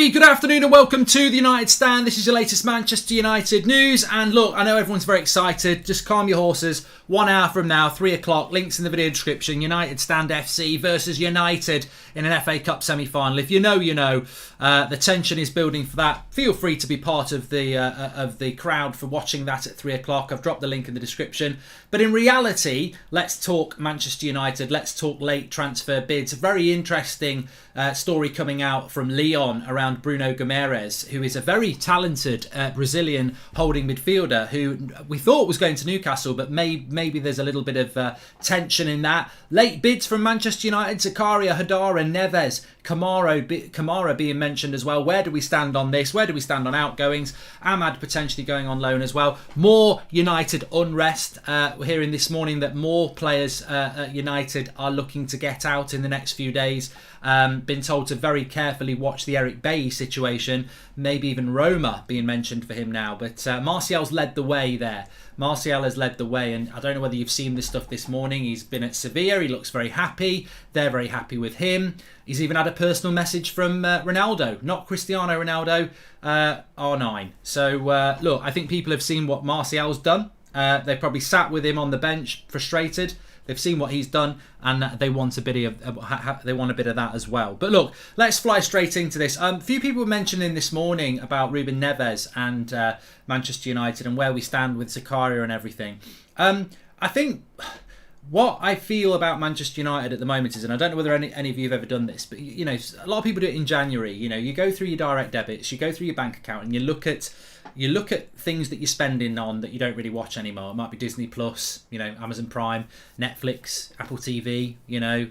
Hey, good afternoon and welcome to the United Stand. This is your latest Manchester United news. And look, I know everyone's very excited. Just calm your horses. 1 hour from now, 3 o'clock, links in the video description. United Stand FC versus United in an FA Cup semi-final. If you know, you know. The tension is building for that. Feel free to be part of the crowd for watching that at 3 o'clock. I've dropped the link in the description. But in reality, let's talk Manchester United. Let's talk late transfer bids. A very interesting story coming out from Lyon around Bruno Guimaraes, who is a very talented Brazilian holding midfielder who we thought was going to Newcastle, but maybe there's a little bit of tension in that. Late bids from Manchester United, ZAKARIA, Hadara, Neves, Kamara being mentioned as well. Where do we stand on this? Where do we stand on outgoings? Ahmad potentially going on loan as well. More United unrest. We're hearing this morning that more players at United are looking to get out in the next few days. Been told to very carefully watch the Eric Bailly situation. Maybe even Roma being mentioned for him now. But Martial's led the way there. Martial has led the way, and I don't know whether you've seen this stuff this morning. He's been at Sevilla. He looks very happy. They're very happy with him. He's even had a personal message from Ronaldo, not Cristiano Ronaldo, R9. So, look, I think people have seen what Martial's done. They've probably sat with him on the bench, frustrated. They've seen what he's done, and they want a bit of that as well. But look, let's fly straight into this. A few people were mentioning this morning about Ruben Neves and Manchester United and where we stand with ZAKARIA and everything. I think what I feel about Manchester United at the moment is, and I don't know whether any of you have ever done this, but you know, a lot of people do it in January. You know, you go through your direct debits, you go through your bank account, and you look at things that you're spending on that you don't really watch anymore. It might be Disney Plus, you know, Amazon Prime, Netflix, Apple TV, you know,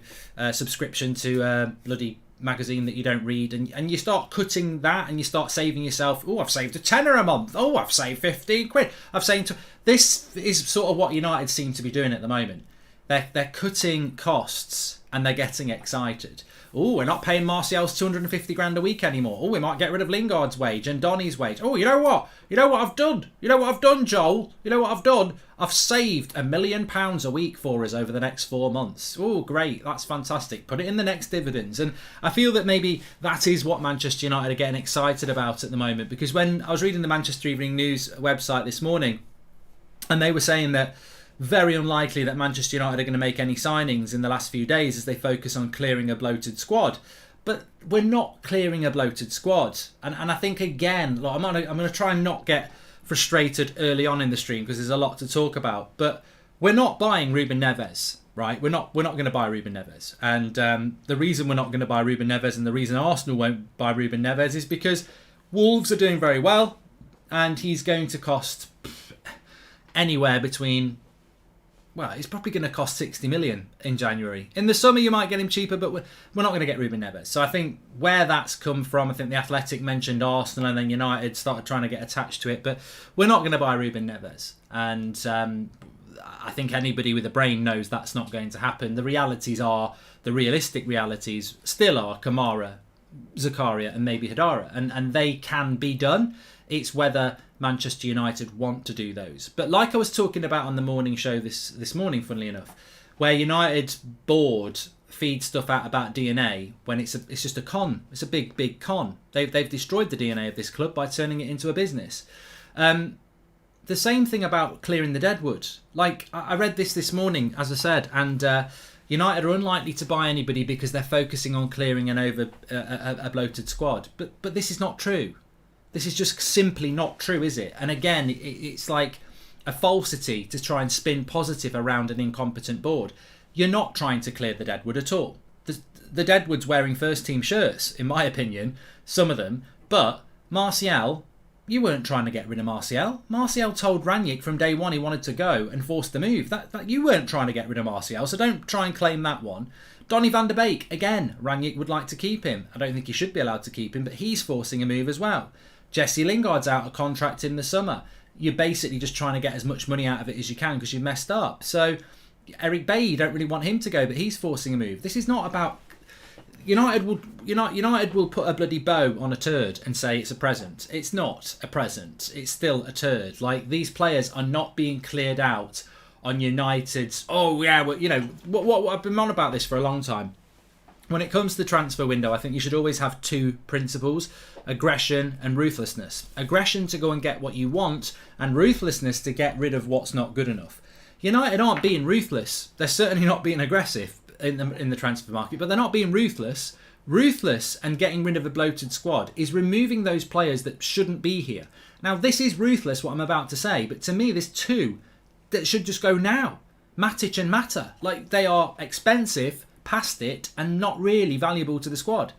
subscription to a bloody magazine that you don't read, and you start cutting that and you start saving yourself. Oh, I've saved a tenner a month. Oh, I've saved 15 quid. I've saved. This is sort of what United seem to be doing at the moment. They're cutting costs and they're getting excited. Oh, we're not paying Martial's 250 grand a week anymore. Oh, we might get rid of Lingard's wage and Donny's wage. Oh, you know what? You know what I've done? You know what I've done, Joel? You know what I've done? I've saved £1 million a week for us over the next 4 months. Oh, great. That's fantastic. Put it in the next dividends. And I feel that maybe that is what Manchester United are getting excited about at the moment. Because when I was reading the Manchester Evening News website this morning, and they were saying that very unlikely that Manchester United are going to make any signings in the last few days as they focus on clearing a bloated squad. But we're not clearing a bloated squad. And I think, again, look, I'm going to try and not get frustrated early on in the stream because there's a lot to talk about. But we're not buying Ruben Neves, right? We're not going to buy Ruben Neves. And the reason we're not going to buy Ruben Neves and the reason Arsenal won't buy Ruben Neves is because Wolves are doing very well and he's going to cost anywhere between... Well, it's probably going to cost 60 million in January. In the summer, you might get him cheaper, but we're not going to get Ruben Neves. So I think where that's come from, I think the Athletic mentioned Arsenal and then United started trying to get attached to it. But we're not going to buy Ruben Neves. And I think anybody with a brain knows that's not going to happen. The realistic realities still are Kamara, ZAKARIA and maybe Hadara. And they can be done. It's whether Manchester United want to do those. But like I was talking about on the morning show this morning, funnily enough, where United's board feeds stuff out about DNA when it's just a con. It's a big con. They've destroyed the DNA of this club by turning it into a business. The same thing about clearing the deadwood. Like I read this morning, as I said, and United are unlikely to buy anybody because they're focusing on clearing a bloated squad. But this is not true. This is just simply not true, is it? And again, it's like a falsity to try and spin positive around an incompetent board. You're not trying to clear the deadwood at all. The deadwood's wearing first team shirts, in my opinion, some of them. But Martial, you weren't trying to get rid of Martial. Martial told Rangnick from day one he wanted to go and forced the move. That you weren't trying to get rid of Martial, so don't try and claim that one. Donny van der Beek, again, Rangnick would like to keep him. I don't think he should be allowed to keep him, but he's forcing a move as well. Jesse Lingard's out of contract in the summer. You're basically just trying to get as much money out of it as you can because you messed up. So Eric Bailly, you don't really want him to go, but he's forcing a move. This is not about... United will put a bloody bow on a turd and say it's a present. It's not a present. It's still a turd. Like, these players are not being cleared out on United's... Oh, yeah, well, you know, what I've been on about this for a long time. when it comes to the transfer window, I think you should always have two principles: aggression and ruthlessness. Aggression to go and get what you want, and ruthlessness to get rid of what's not good enough. United aren't being ruthless. They're certainly not being aggressive in the transfer market, but they're not being ruthless. Ruthless and getting rid of a bloated squad is removing those players that shouldn't be here. Now, this is ruthless, what I'm about to say, but to me, there's two that should just go now. Matic and Mata. Like, they are expensive, past it, and not really valuable to the squad.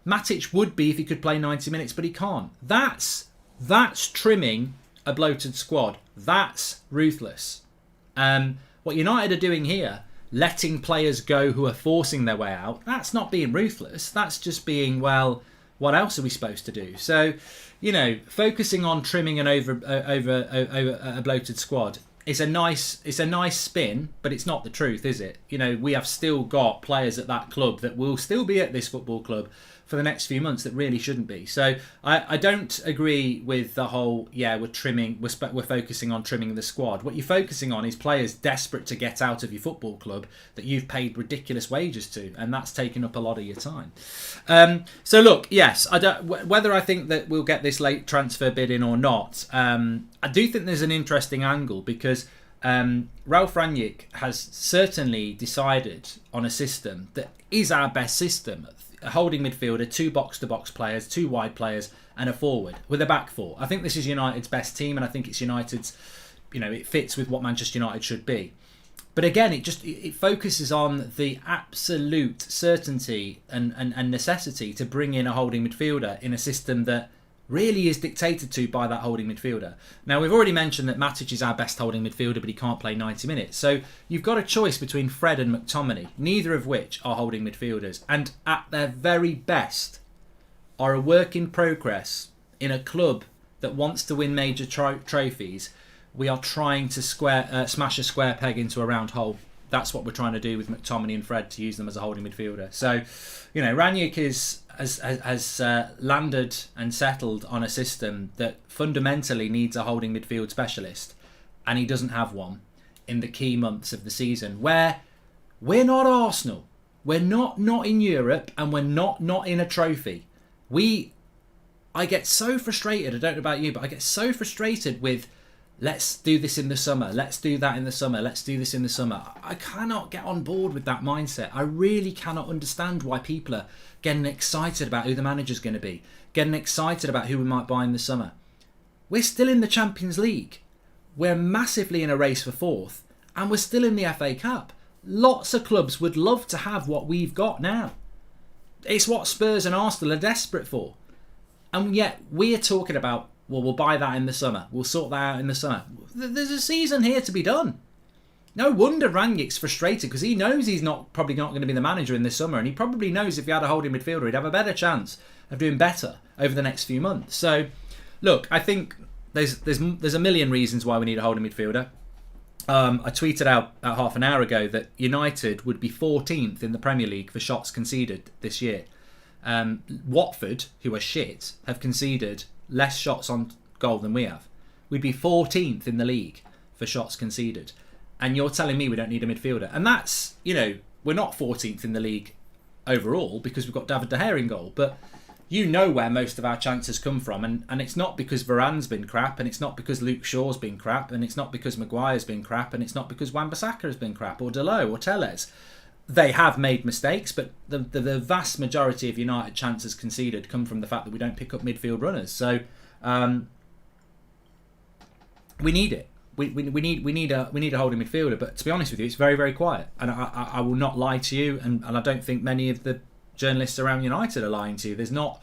Matic would be if he could play 90 minutes, but he can't. That's trimming a bloated squad. That's ruthless. What United are doing here, letting players go who are forcing their way out, that's not being ruthless. That's just being, well, what else are we supposed to do? So, focusing on trimming and over a bloated squad, it's a nice spin, but it's not the truth, is it? We have still got players at that club that will still be at this football club for the next few months that really shouldn't be. So I don't agree with the whole, we're focusing on trimming the squad. What you're focusing on is players desperate to get out of your football club that you've paid ridiculous wages to, and that's taken up a lot of your time. So look, yes, whether I think that we'll get this late transfer bid in or not, I do think there's an interesting angle, because Ralf Rangnick has certainly decided on a system that is our best system. A holding midfielder, two box-to-box players, two wide players, and a forward with a back four. I think this is United's best team, and I think it's United's, it fits with what Manchester United should be. But again, it focuses on the absolute certainty and necessity to bring in a holding midfielder in a system that really is dictated to by that holding midfielder. Now, we've already mentioned that Matic is our best holding midfielder, but he can't play 90 minutes. So you've got a choice between Fred and McTominay, neither of which are holding midfielders, and at their very best are a work in progress in a club that wants to win major trophies. We are trying to smash a square peg into a round hole. That's what we're trying to do with McTominay and Fred, to use them as a holding midfielder. So, Rangnick has landed and settled on a system that fundamentally needs a holding midfield specialist, and he doesn't have one in the key months of the season, where we're not Arsenal, we're not in Europe, and we're not in a trophy. I get so frustrated, I don't know about you, but I get so frustrated with, let's do this in the summer, let's do that in the summer, let's do this in the summer. I cannot get on board with that mindset. I really cannot understand why people are getting excited about who the manager's going to be, getting excited about who we might buy in the summer. We're still in the Champions League. We're massively in a race for fourth, and we're still in the FA Cup. Lots of clubs would love to have what we've got now. It's what Spurs and Arsenal are desperate for. And yet we're talking about, well, we'll buy that in the summer, we'll sort that out in the summer. There's a season here to be done. No wonder Rangnick's frustrated, because he knows he's probably not going to be the manager in this summer, and he probably knows if he had a holding midfielder, he'd have a better chance of doing better over the next few months. So, look, I think there's a million reasons why we need a holding midfielder. I tweeted out half an hour ago that United would be 14th in the Premier League for shots conceded this year. Watford, who are shit, have conceded less shots on goal than we have. We'd be 14th in the league for shots conceded. And you're telling me we don't need a midfielder. And that's, we're not 14th in the league overall because we've got David De Gea in goal. But where most of our chances come from. And it's not because Varane's been crap, and it's not because Luke Shaw's been crap, and it's not because Maguire's been crap, and it's not because Wan-Bissaka has been crap, or Dalot, or Telles. They have made mistakes, but the vast majority of United chances conceded come from the fact that we don't pick up midfield runners. So we need it. We need a holding midfielder. But to be honest with you, it's very, very quiet. And I will not lie to you, and I don't think many of the journalists around United are lying to you. There's not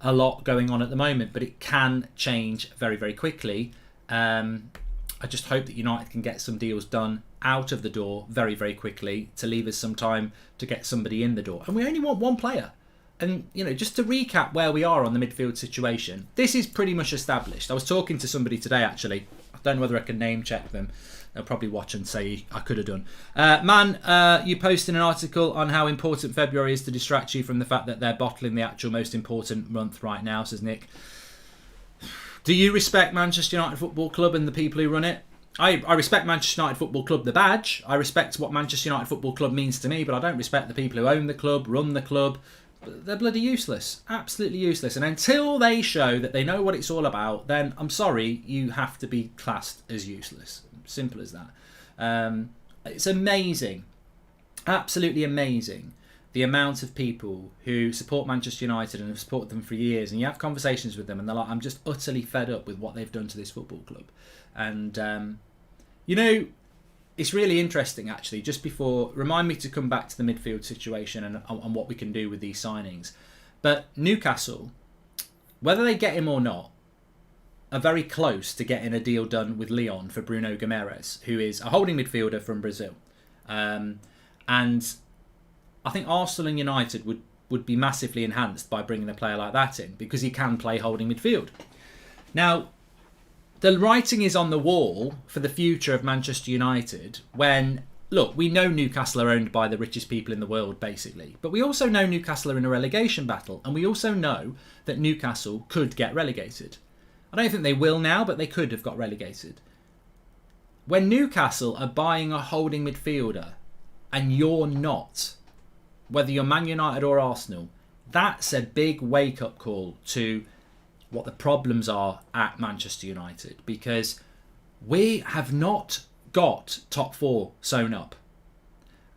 a lot going on at the moment, but it can change very, very quickly. I just hope that United can get some deals done out of the door very, very quickly to leave us some time to get somebody in the door. And we only want one player. And, just to recap where we are on the midfield situation, this is pretty much established. I was talking to somebody today, actually. I don't know whether I can name check them. They'll probably watch and say I could have done. You posted an article on how important February is to distract you from the fact that they're bottling the actual most important month right now, says Nick. Do you respect Manchester United Football Club and the people who run it? I respect Manchester United Football Club, the badge. I respect what Manchester United Football Club means to me, but I don't respect the people who own the club, run the club. They're bloody useless. Absolutely useless. And until they show that they know what it's all about, then I'm sorry, you have to be classed as useless. Simple as that. It's amazing. Absolutely amazing. The amount of people who support Manchester United and have supported them for years, and you have conversations with them and they're like, I'm just utterly fed up with what they've done to this football club. And, you know, it's really interesting actually, just before, remind me to come back to the midfield situation and what we can do with these signings. But Newcastle, whether they get him or not, are very close to getting a deal done with Lyon for Bruno Guimaraes, who is a holding midfielder from Brazil. And I think Arsenal and United would be massively enhanced by bringing a player like that in, because he can play holding midfield. Now, the writing is on the wall for the future of Manchester United when, look, we know Newcastle are owned by the richest people in the world, basically. But we also know Newcastle are in a relegation battle, and we also know that Newcastle could get relegated. I don't think they will now, but they could have got relegated. When Newcastle are buying a holding midfielder and you're not, whether you're Man United or Arsenal, that's a big wake-up call to what the problems are at Manchester United, because we have not got top four sewn up.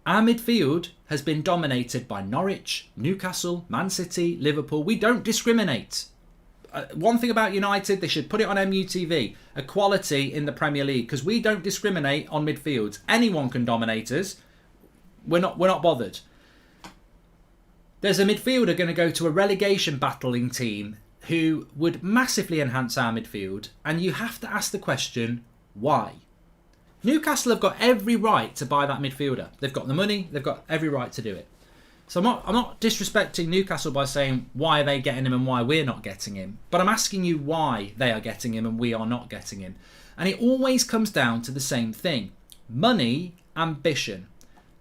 Our midfield has been dominated by Norwich, Newcastle, Man City, Liverpool. We don't discriminate. One thing about United, they should put it on MUTV, equality in the Premier League, because we don't discriminate on midfields. Anyone can dominate us. We're not bothered. There's a midfielder going to go to a relegation battling team who would massively enhance our midfield, and you have to ask the question, why? Newcastle have got every right to buy that midfielder. They've got the money, they've got every right to do it. So I'm not disrespecting Newcastle by saying why are they getting him and why we're not getting him, but I'm asking you why they are getting him and we are not getting him. And it always comes down to the same thing: money, ambition.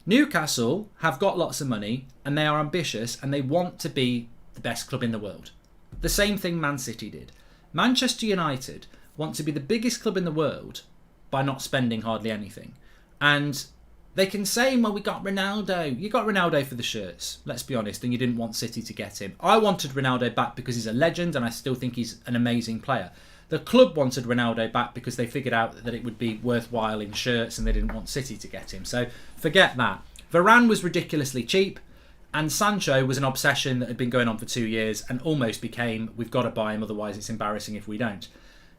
Newcastle have got lots of money and they are ambitious and they want to be the best club in the world. The same thing Man City did. Manchester United want to be the biggest club in the world by not spending hardly anything. And they can say, well, we got Ronaldo. You got Ronaldo for the shirts, let's be honest, and you didn't want City to get him. I wanted Ronaldo back because he's a legend and I still think he's an amazing player. The club wanted Ronaldo back because they figured out that it would be worthwhile in shirts and they didn't want City to get him. So forget that. Varane was ridiculously cheap, and Sancho was an obsession that had been going on for 2 years and almost became, we've got to buy him, otherwise it's embarrassing if we don't.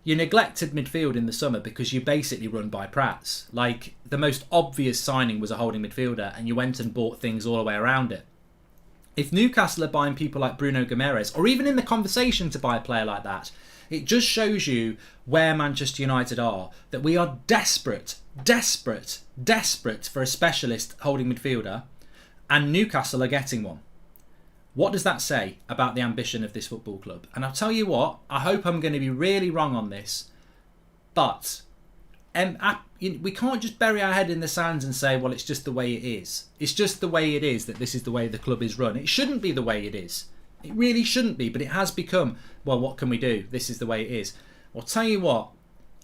You neglected midfield in the summer because you basically run by Prats. Like, the most obvious signing was a holding midfielder and you went and bought things all the way around it. If Newcastle are buying people like Bruno Guimaraes, or even in the conversation to buy a player like that, it just shows you where Manchester United are, that we are desperate for a specialist holding midfielder, and Newcastle are getting one. What does that say about the ambition of this football club? And I'll tell you what, I hope I'm going to be really wrong on this, but we can't just bury our head in the sands and say, well, it's just the way it is. It's just the way it is that this is the way the club is run. It shouldn't be the way it is. It really shouldn't be, but it has become, well, what can we do? This is the way it is. I'll tell you what,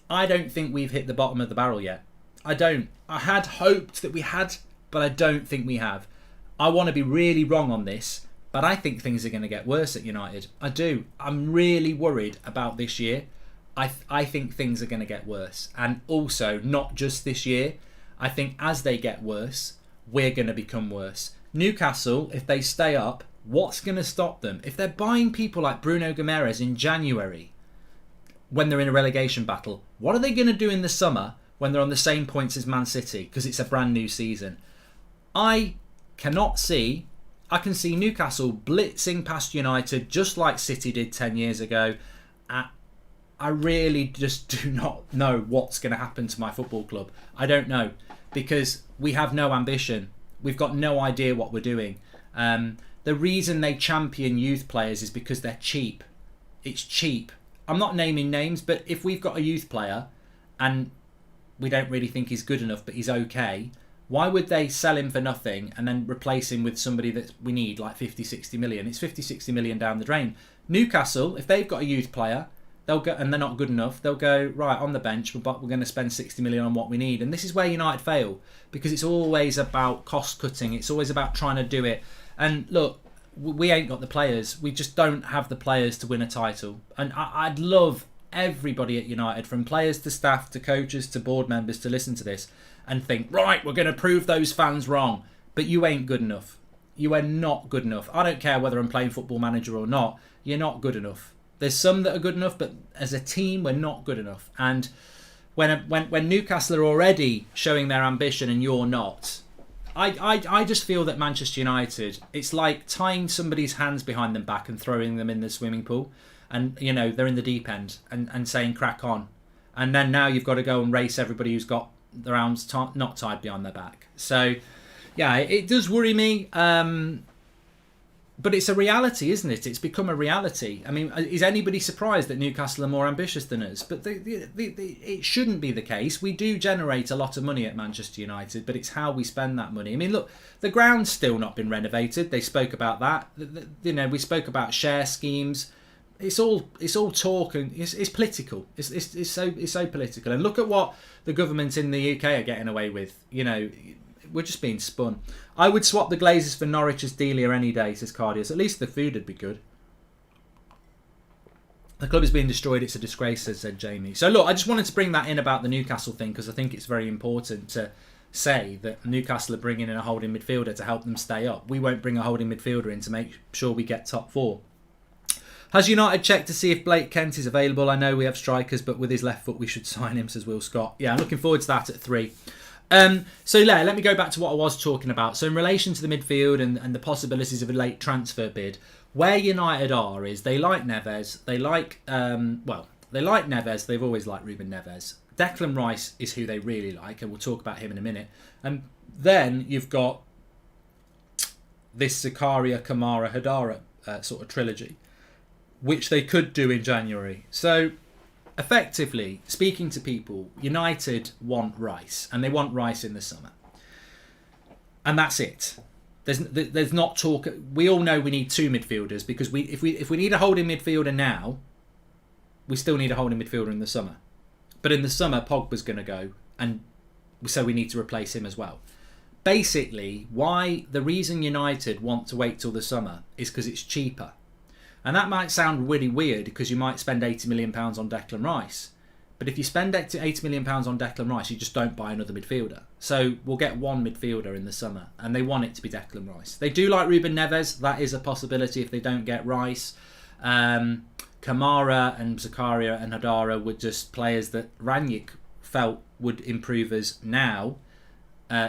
I don't think we've hit the bottom of the barrel yet. I don't. I had hoped that we had, but I don't think we have. I want to be really wrong on this, but I think things are going to get worse at United. I do. I'm really worried about this year. I think things are going to get worse. And also, not just this year. I think as they get worse, we're going to become worse. Newcastle, if they stay up, what's going to stop them? If they're buying people like Bruno Guimaraes in January, when they're in a relegation battle, what are they going to do in the summer when they're on the same points as Man City? Because it's a brand new season. I can see Newcastle blitzing past United just like City did 10 years ago. I really just do not know what's going to happen to my football club. I don't know, because we have no ambition. We've got no idea what we're doing. The reason they champion youth players is because they're cheap. It's cheap. I'm not naming names, but if we've got a youth player and we don't really think he's good enough, but he's okay, why would they sell him for nothing and then replace him with somebody that we need like 50, 60 million? It's 50, 60 million down the drain. Newcastle, if they've got a youth player, they'll go, and they're not good enough, they'll go, right, on the bench, but we're going to spend 60 million on what we need. And this is where United fail, because it's always about cost cutting. It's always about trying to do it. And look, we ain't got the players. We just don't have the players to win a title. And I'd love everybody at United, from players to staff to coaches to board members, to listen to this and think, right, we're going to prove those fans wrong. But you ain't good enough. You are not good enough. I don't care whether I'm playing Football Manager or not. You're not good enough. There's some that are good enough, but as a team, we're not good enough. And when Newcastle are already showing their ambition and you're not, I just feel that Manchester United, it's like tying somebody's hands behind their back and throwing them in the swimming pool. And, you know, they're in the deep end and saying crack on. And then now you've got to go and race everybody who's got their arms not tied behind their back. So, yeah, it does worry me. But it's a reality, isn't it? It's become a reality. I mean, is anybody surprised that Newcastle are more ambitious than us? But it shouldn't be the case. We do generate a lot of money at Manchester United, but it's how we spend that money. I mean, look, the ground's still not been renovated. They spoke about that. You know, we spoke about share schemes. It's all talk, and it's political. It's so political. And look at what the government in the UK are getting away with. You know, we're just being spun. I would swap the Glazers for Norwich's Delia any day, says Cardius. At least the food would be good. The club is being destroyed. It's a disgrace, said Jamie. So look, I just wanted to bring that in about the Newcastle thing, because I think it's very important to say that Newcastle are bringing in a holding midfielder to help them stay up. We won't bring a holding midfielder in to make sure we get top four. Has United checked to see if Blake Kent is available? I know we have strikers, but with his left foot we should sign him, says Will Scott. Yeah, I'm looking forward to that at 3. So let me go back to what I was talking about. So in relation to the midfield and the possibilities of a late transfer bid, where United are is they like Neves. They like Neves. They've always liked Ruben Neves. Declan Rice is who they really like, and we'll talk about him in a minute. And then you've got this ZAKARIA, Kamara, Hadara sort of trilogy, which they could do in January. So effectively, speaking to people, United want Rice, and they want Rice in the summer. And that's it. There's not talk. We all know we need 2 midfielders, because if we need a holding midfielder now, we still need a holding midfielder in the summer. But in the summer, Pogba's going to go, and so we need to replace him as well. Basically, the reason United want to wait till the summer is because it's cheaper. And that might sound really weird, because you might spend £80 million on Declan Rice. But if you spend £80 million on Declan Rice, you just don't buy another midfielder. So we'll get 1 midfielder in the summer, and they want it to be Declan Rice. They do like Ruben Neves. That is a possibility if they don't get Rice. Kamara and ZAKARIA and Hadara were just players that Rangnick felt would improve us now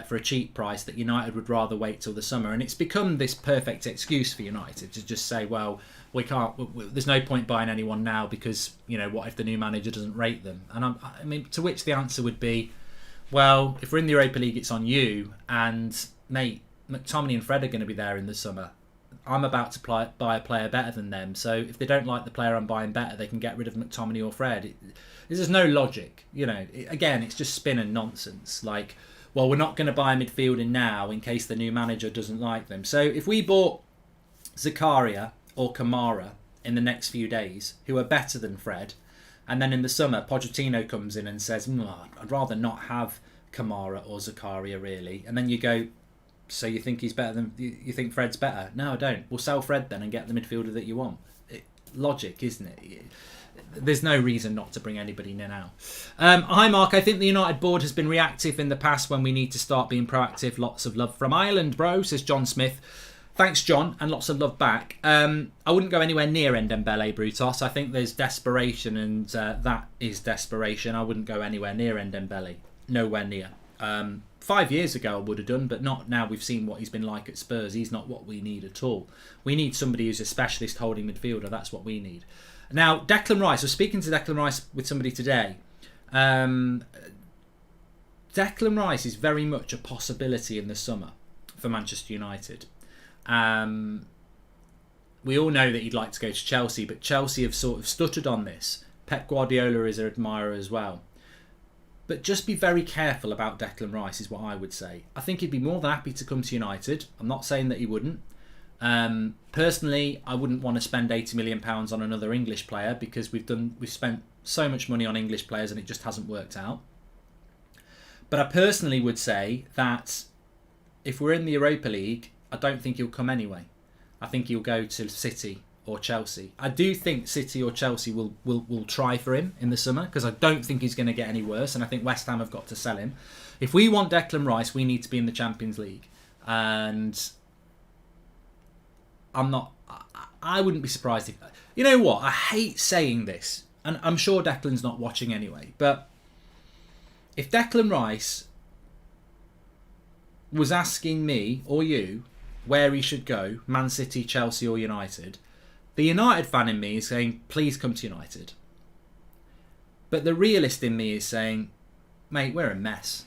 for a cheap price, that United would rather wait till the summer. And it's become this perfect excuse for United to just say, well, we can't. There's no point buying anyone now, because, you know, what if the new manager doesn't rate them? And I mean, to which the answer would be, well, if we're in the Europa League, it's on you. And mate, McTominay and Fred are going to be there in the summer. I'm about to buy a player better than them. So if they don't like the player I'm buying better, they can get rid of McTominay or Fred. There's no logic. You know, again, it's just spin and nonsense. Like, well, we're not going to buy a midfielder now in case the new manager doesn't like them. So if we bought ZAKARIA or Kamara in the next few days, who are better than Fred, and then in the summer Pochettino comes in and says, I'd rather not have Kamara or ZAKARIA really, and then you go, so you think he's better than, you think Fred's better? No, I don't. We'll sell Fred then and get the midfielder that you want. Logic, isn't it? There's no reason not to bring anybody in now. Hi Mark, I think the United board has been reactive in the past when we need to start being proactive. Lots of love from Ireland, bro, says John Smith. Thanks, John, and lots of love back. I wouldn't go anywhere near Ndembele, Brutos. I think there's desperation, and that is desperation. I wouldn't go anywhere near Ndembele. Nowhere near. 5 years ago I would have done, but not now. We've seen what he's been like at Spurs. He's not what we need at all. We need somebody who's a specialist holding midfielder. That's what we need. Now, Declan Rice. I was speaking to Declan Rice with somebody today. Declan Rice is very much a possibility in the summer for Manchester United. We all know that he'd like to go to Chelsea, but Chelsea have sort of stuttered on this. Pep Guardiola is an admirer as well. But just be very careful about Declan Rice is what I would say. I think he'd be more than happy to come to United. I'm not saying that he wouldn't. Personally, I wouldn't want to spend £80 million on another English player, because we've spent so much money on English players and it just hasn't worked out. But I personally would say that if we're in the Europa League, I don't think he'll come anyway. I think he'll go to City or Chelsea. I do think City or Chelsea will try for him in the summer, because I don't think he's going to get any worse, and I think West Ham have got to sell him. If we want Declan Rice, we need to be in the Champions League. And I wouldn't be surprised if... You know what? I hate saying this, and I'm sure Declan's not watching anyway, but if Declan Rice was asking me or you where he should go, Man City, Chelsea or United, the United fan in me is saying, please come to United. But the realist in me is saying, mate, we're a mess.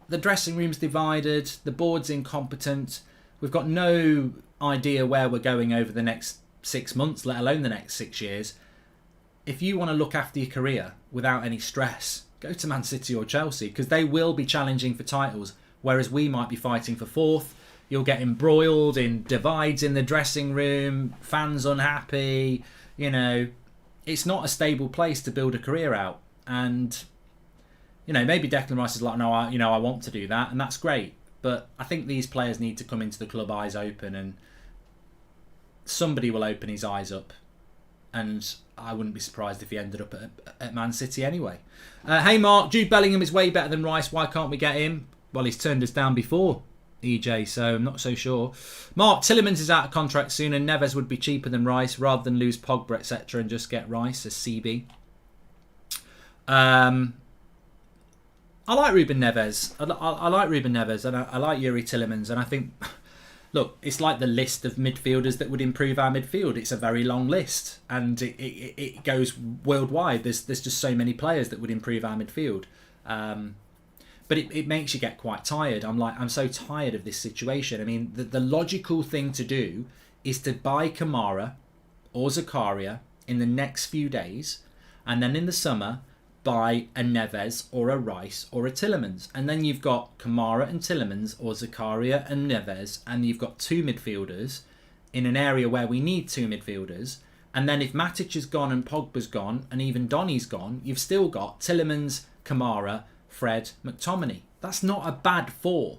The dressing room's divided, the board's incompetent, we've got no idea where we're going over the next 6 months, let alone the next 6 years. If you want to look after your career without any stress, go to Man City or Chelsea, because they will be challenging for titles, whereas we might be fighting for fourth. You'll get embroiled in divides in the dressing room, fans unhappy. You know, it's not a stable place to build a career out. And, you know, maybe Declan Rice is like, no, I want to do that, and that's great. But I think these players need to come into the club eyes open, and somebody will open his eyes up. And I wouldn't be surprised if he ended up at Man City anyway. Hey Mark, Jude Bellingham is way better than Rice. Why can't we get him? Well, he's turned us down before, EJ, so I'm not so sure. Mark, Tielemans is out of contract soon, and Neves would be cheaper than Rice, rather than lose Pogba, etc., and just get Rice as CB. I like Ruben Neves. I like Ruben Neves, and I like Yuri Tielemans, and I think, look, it's like the list of midfielders that would improve our midfield. It's a very long list, and it goes worldwide. There's just so many players that would improve our midfield. But it makes you get quite tired. I'm so tired of this situation. I mean, the logical thing to do is to buy Kamara or Zakaria in the next few days, and then in the summer buy a Neves or a Rice or a Tielemans, and then you've got Kamara and Tielemans, or Zakaria and Neves, and you've got two midfielders in an area where we need two midfielders. And then if Matic is gone and Pogba's gone and even Donny's gone, you've still got Tielemans, Kamara, Fred, McTominay. That's not a bad four.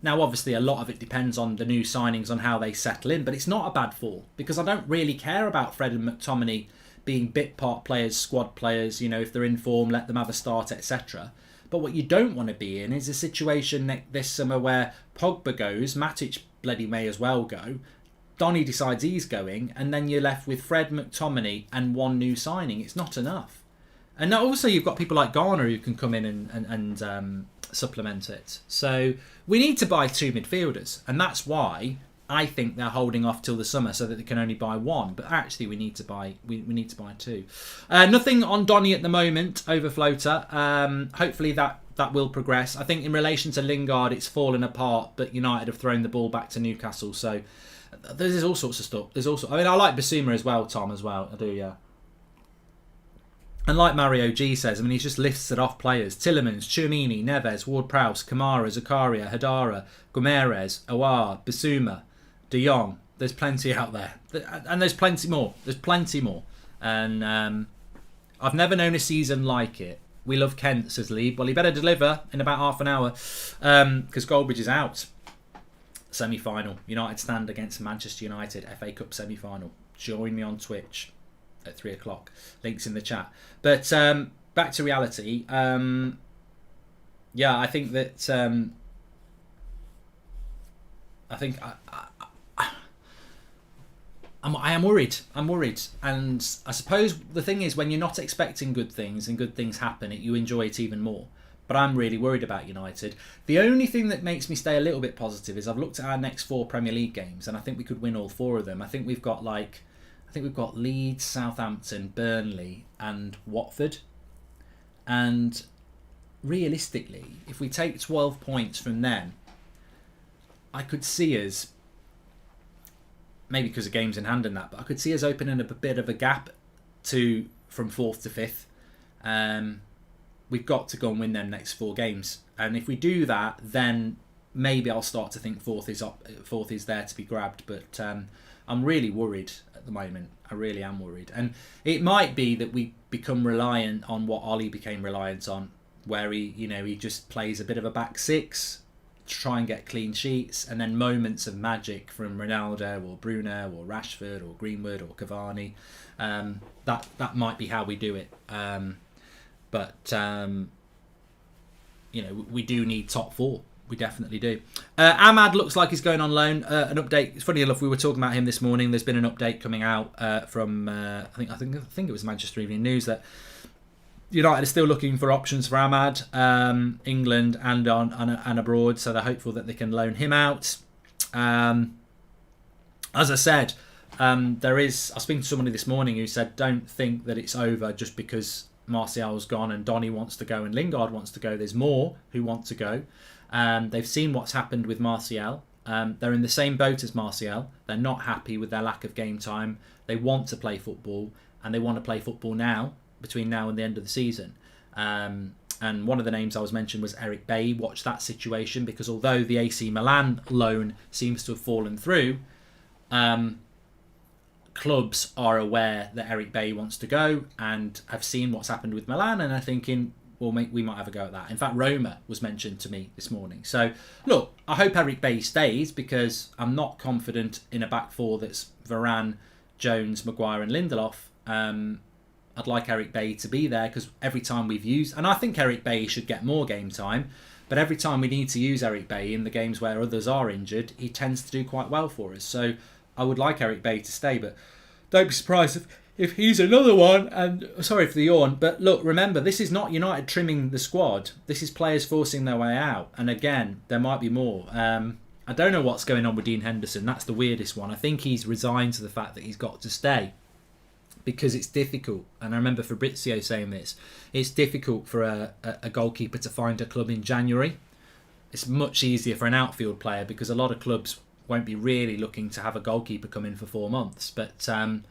Now, obviously, a lot of it depends on the new signings, on how they settle in, but it's not a bad four, because I don't really care about Fred and McTominay being bit part players, squad players. You know, if they're in form, let them have a start, etc. But what you don't want to be in is a situation this summer where Pogba goes, Matic bloody may as well go, Donny decides he's going, and then you're left with Fred, McTominay and one new signing. It's not enough. And now also you've got people like Garner who can come in and supplement it. So we need to buy two midfielders, and that's why I think they're holding off till the summer, so that they can only buy one. But actually, we need to buy two. Nothing on Donny at the moment over floater. Hopefully that will progress. I think in relation to Lingard, it's fallen apart, but United have thrown the ball back to Newcastle. So there's all sorts of stuff. I like Basuma as well, Tom, as well. I do, yeah. And like Mario G says, he's just listed off players. Tielemans, Tchouameni, Neves, Ward-Prowse, Kamara, Zakaria, Hadara, Guimaraes, Aouar, Basuma, De Jong. There's plenty out there. And there's plenty more. And I've never known a season like it. We love Kent, says Lee. Well, he better deliver in about half an hour, because Goldbridge is out. Semi-final. United stand against Manchester United. FA Cup semi-final. Join me on Twitch at 3 o'clock. Links in the chat. But back to reality. I think that I am worried. I'm worried. And I suppose the thing is, when you're not expecting good things and good things happen, you enjoy it even more. But I'm really worried about United. The only thing that makes me stay a little bit positive is I've looked at our next 4 Premier League games, and I think we could win all 4 of them. I think we've got Leeds, Southampton, Burnley and Watford. And realistically, if we take 12 points from them, I could see us, maybe because of games in hand and that, but I could see us opening up a bit of a gap from 4th to 5th. We've got to go and win them next 4 games. And if we do that, then maybe I'll start to think fourth is there to be grabbed. But I'm really worried at the moment. I really am worried. And it might be that we become reliant on what Ollie became reliant on, where he just plays a bit of a back six to try and get clean sheets, and then moments of magic from Ronaldo or Bruno or Rashford or Greenwood or Cavani. That might be how we do it. But we do need top four. We definitely do. Ahmad looks like he's going on loan. An update. It's funny enough, we were talking about him this morning. There's been an update coming out from I think it was Manchester Evening News that United are still looking for options for Ahmad, England and abroad. So they're hopeful that they can loan him out. As I said, I was speaking to somebody this morning who said, don't think that it's over just because Martial's gone and Donny wants to go and Lingard wants to go. There's more who want to go. They've seen what's happened with Martial. They're in the same boat as Martial. They're not happy with their lack of game time. They want to play football, and they want to play football now, between now and the end of the season. And one of the names I was mentioned was Eric Bailly. Watch that situation, because although the AC Milan loan seems to have fallen through, clubs are aware that Eric Bailly wants to go and have seen what's happened with Milan and are thinking, well, we might have a go at that. In fact, Roma was mentioned to me this morning. So, look, I hope Eric Bailly stays, because I'm not confident in a back four that's Varane, Jones, Maguire and Lindelof. I'd like Eric Bailly to be there, because every time we've used... And I think Eric Bailly should get more game time, but every time we need to use Eric Bailly in the games where others are injured, he tends to do quite well for us. So I would like Eric Bailly to stay, but don't be surprised if he's another one. And sorry for the yawn, but look, remember, this is not United trimming the squad. This is players forcing their way out. And again, there might be more. I don't know what's going on with Dean Henderson. That's the weirdest one. I think he's resigned to the fact that he's got to stay, because it's difficult. And I remember Fabrizio saying this. It's difficult for a goalkeeper to find a club in January. It's much easier for an outfield player, because a lot of clubs won't be really looking to have a goalkeeper come in for 4 months. But so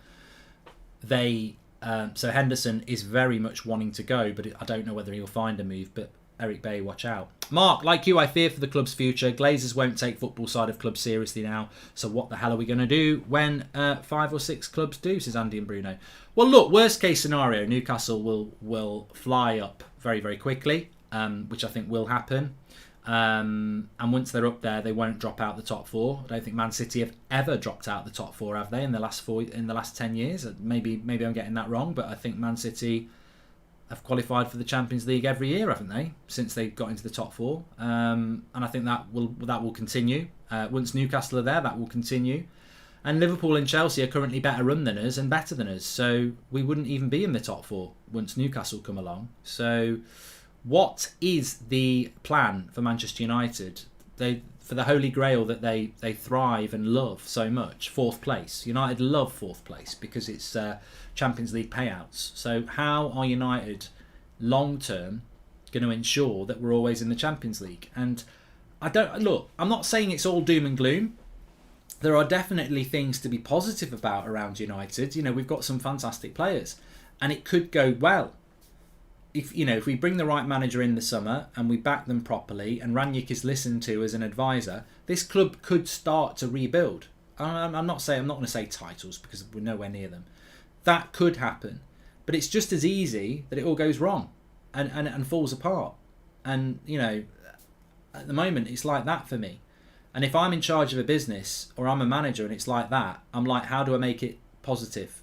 Henderson is very much wanting to go, but I don't know whether he'll find a move. But Eric Bailly, watch out. Mark, like you, I fear for the club's future. Glazers won't take football side of clubs seriously now. So what the hell are we going to do when 5 or 6 clubs do, says Andy and Bruno. Well, look, worst case scenario, Newcastle will fly up very, very quickly, which I think will happen. And once they're up there, they won't drop out the top 4. I don't think Man City have ever dropped out the top 4, have they, in the last 10 years? Maybe I'm getting that wrong, but I think Man City have qualified for the Champions League every year, haven't they, since they got into the top 4? And I think that will continue. Once Newcastle are there, that will continue. And Liverpool and Chelsea are currently better run than us and better than us, so we wouldn't even be in the top 4 once Newcastle come along. So what is the plan for Manchester United? For the Holy Grail that they thrive and love so much, 4th place. United love 4th place because it's Champions League payouts. So how are United long term going to ensure that we're always in the Champions League? And I'm not saying it's all doom and gloom. There are definitely things to be positive about around United. We've got some fantastic players, and it could go well. If we bring the right manager in the summer and we back them properly, and Ranić is listened to as an advisor, this club could start to rebuild. I'm not going to say titles, because we're nowhere near them. That could happen, but it's just as easy that it all goes wrong and falls apart. And at the moment it's like that for me. And if I'm in charge of a business or I'm a manager and it's like that, I'm like, how do I make it positive?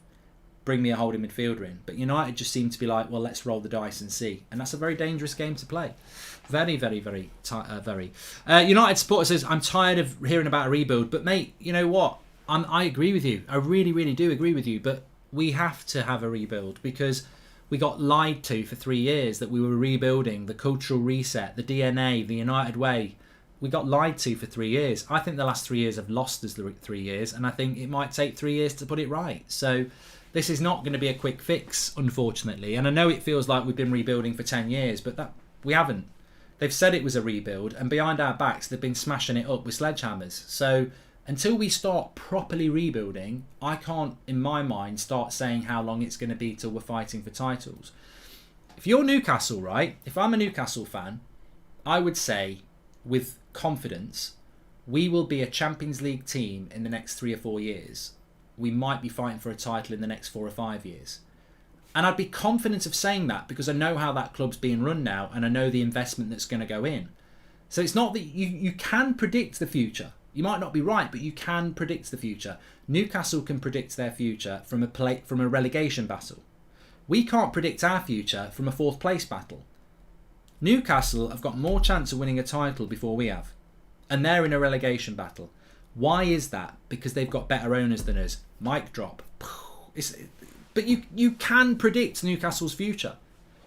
Bring me a holding midfielder in. But United just seem to be like, well, let's roll the dice and see. And that's a very dangerous game to play. Very, very, very, very. United supporter says, I'm tired of hearing about a rebuild. But mate, you know what? I agree with you. I really, really do agree with you. But we have to have a rebuild, because we got lied to for 3 years that we were rebuilding, the cultural reset, the DNA, the United way. We got lied to for 3 years. I think the last 3 years have lost us the 3 years, and I think it might take 3 years to put it right. So this is not going to be a quick fix, unfortunately. And I know it feels like we've been rebuilding for 10 years, but that we haven't. They've said it was a rebuild, and behind our backs, they've been smashing it up with sledgehammers. So until we start properly rebuilding, I can't, in my mind, start saying how long it's going to be till we're fighting for titles. If you're Newcastle, right? If I'm a Newcastle fan, I would say, with confidence, we will be a Champions League team in the next 3 or 4 years. We might be fighting for a title in the next 4 or 5 years. And I'd be confident of saying that because I know how that club's being run now and I know the investment that's going to go in. So it's not that you can predict the future. You might not be right, but you can predict the future. Newcastle can predict their future from a relegation battle. We can't predict our future from a 4th place battle. Newcastle have got more chance of winning a title before we have. And they're in a relegation battle. Why is that? Because they've got better owners than us. Mic drop. But you can predict Newcastle's future.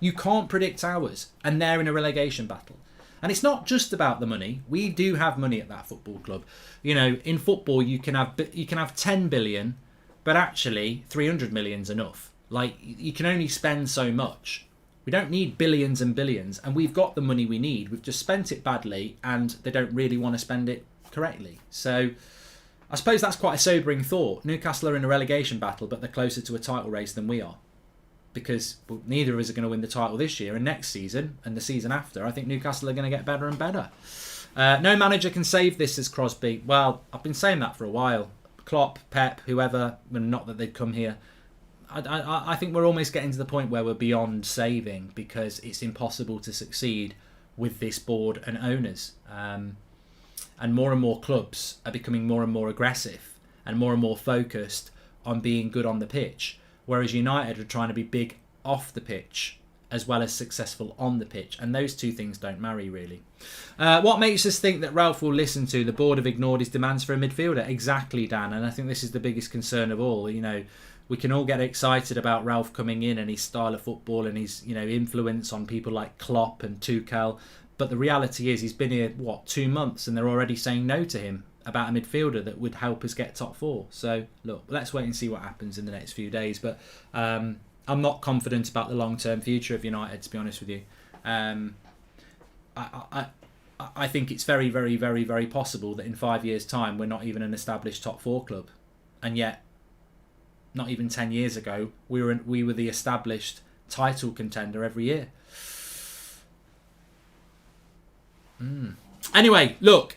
You can't predict ours. And they're in a relegation battle. And it's not just about the money. We do have money at that football club. You know, in football you can have 10 billion, but actually 300 million's enough. Like, you can only spend so much. We don't need billions and billions, and we've got the money we need. We've just spent it badly, and they don't really want to spend it correctly. So I suppose that's quite a sobering thought. Newcastle are in a relegation battle, but they're closer to a title race than we are. Because neither of us are going to win the title this year, and next season, and the season after, I think Newcastle are going to get better and better. No manager can save this, says Crosby. Well, I've been saying that for a while. Klopp, Pep, whoever, not that they'd come here. I think we're almost getting to the point where we're beyond saving because it's impossible to succeed with this board and owners. And more clubs are becoming more and more aggressive and more focused on being good on the pitch, whereas United are trying to be big off the pitch as well as successful on the pitch, and those two things don't marry really. What makes us think that Ralph will listen to the board have ignored his demands for a midfielder? Exactly, Dan, and I think this is the biggest concern of all. You know, we can all get excited about Ralph coming in and his style of football and his, you know, influence on people like Klopp and Tuchel. But the reality is he's been here, 2 months, and they're already saying no to him about a midfielder that would help us get top 4. So, look, let's wait and see what happens in the next few days. But I'm not confident about the long-term future of United, to be honest with you. I think it's very, very, very, very possible that in 5 years' time we're not even an established top 4 club. And yet, not even 10 years ago, we were the established title contender every year. Anyway, look,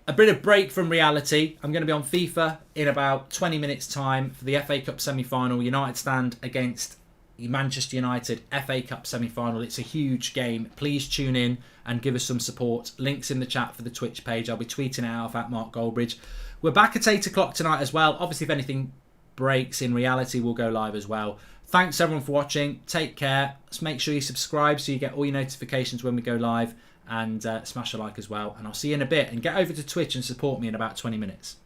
a bit of break from reality. I'm going to be on FIFA in about 20 minutes' time for the FA Cup semi-final. United stand against Manchester United FA Cup semi-final. It's a huge game. Please tune in and give us some support. Links in the chat for the Twitch page. I'll be tweeting it out at Mark Goldbridge. We're back at 8 o'clock tonight as well. Obviously, if anything breaks in reality, we'll go live as well. Thanks everyone for watching. Take care. Let's make sure you subscribe so you get all your notifications when we go live, and smash a like as well. And I'll see you in a bit, and get over to Twitch and support me in about 20 minutes.